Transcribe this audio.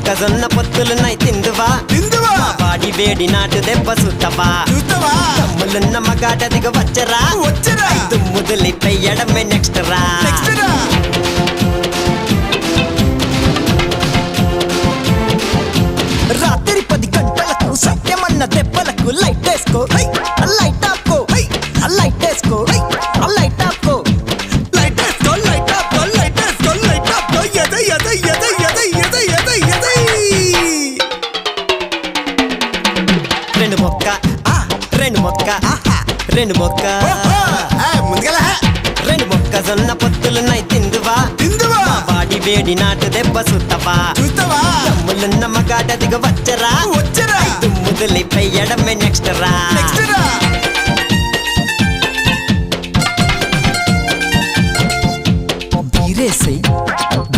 మొక్కజొన్న పొత్తులున్నాయి తిందువా వాడి వేడి నాటు దెబ్బ సుత్తవా తమ్ములున్న మగాట దిగ వచ్చరా దుమ్ముదులి పెయ్యడమే నెక్స్ట్ రా రాత్రి 10 గంటలకు సత్యమన్న దెబ్బలకు లైట్ వేసుకో లైట్ ఆపుకో లైట్ వేసుకో లైట్ ఆపుకో లైట్ వేసుకో లైట్ ఆపుకో లైట్ వేసుకో లైట్ ఆపుకో ఎదై ఎదై ఎదై ఎదై ఎదై ఎదై ఎదై రెండు మొక్క ముందుగల రెండు మొక్కజొన్న పొత్తులున్నాయి తిందువా వాడి వేడి నాటు దెబ్బ సుత్తవా తమ్ములున్న మగాట దిగ వచ్చరా దుమ్ముదులి పెయ్యడమే నెక్స్ట్ రా